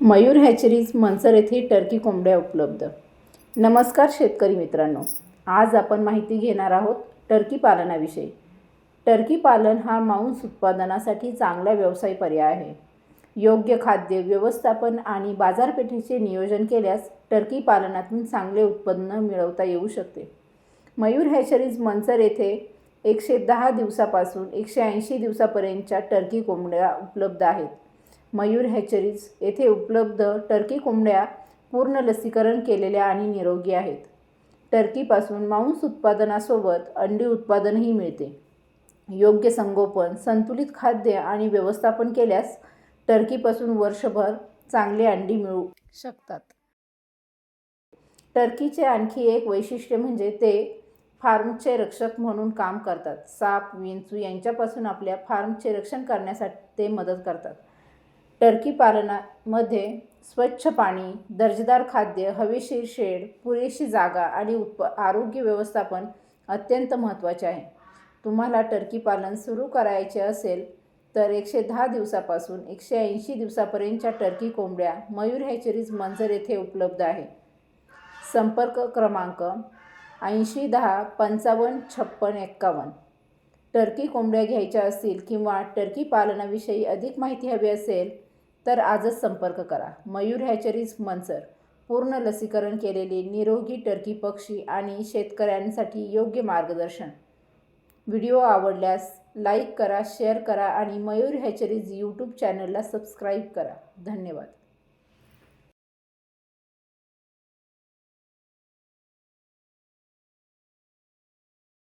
Mayur hatcheries Mansar येथे Turkey कोंबड्या उपलब्ध। नमस्कार शेतकरी मित्रांनो, आज आपण माहिती घेणार आहोत टर्की पालनाविषयी। टर्की पालन हा मांस उत्पादनासाठी चांगला व्यवसाय पर्याय आहे। योग्य खाद्य व्यवस्थापन आणि बाजारपेठेचे नियोजन केल्यास टर्की पालनातून चांगले उत्पन्न मिळवता येऊ शकते। मयूर हॅचरीज मनसर येथे 110 दिवसापासून 180 दिवसापर्यंतच्या टर्की कोंबड्या उपलब्ध आहेत। मयूर हॅचरीज येथे उपलब्ध टर्की कोंबड्या पूर्ण लसीकरण केलेल्या आणि निरोगी आहेत। टर्कीपासून मांस उत्पादनासोबत अंडी उत्पादनही मिळते। योग्य संगोपन, संतुलित खाद्य आणि व्यवस्थापन केल्यास टर्कीपासून वर्षभर चांगले अंडी मिळू शकतात। टर्कीचे आणखी एक वैशिष्ट्य म्हणजे ते फार्मचे रक्षक म्हणून काम करतात। साप, विंचू यांच्यापासून आपल्या फार्मचे रक्षण करण्यासाठी ते मदत करतात। टर्की पालनामध्ये स्वच्छ पाणी, दर्जेदार खाद्य, हवेशीर शेड, पुरेशी जागा आणि आरोग्य व्यवस्थापन अत्यंत महत्त्वाचे आहे। तुम्हाला टर्की पालन सुरू करायचे असेल तर 110 दिवसापासून 180 दिवसापर्यंतच्या टर्की कोंबड्या मयूर हॅचरीज मनसर येथे उपलब्ध आहे। संपर्क क्रमांक 80 10 55 56 51। टर्की कोंबड्या घ्यायच्या असतील किंवा टर्की पालनाविषयी अधिक माहिती हवी असेल तर आजच संपर्क करा। मयूर हॅचरीज मनसर पूर्ण लसीकरण केलेले निरोगी टर्की पक्षी आणि शेतकऱ्यांसाठी योग्य मार्गदर्शन। व्हिडिओ आवडल्यास लाईक करा, शेअर करा आणि मयूर हॅचरीज यूट्यूब चॅनलला सबस्क्राईब करा। धन्यवाद।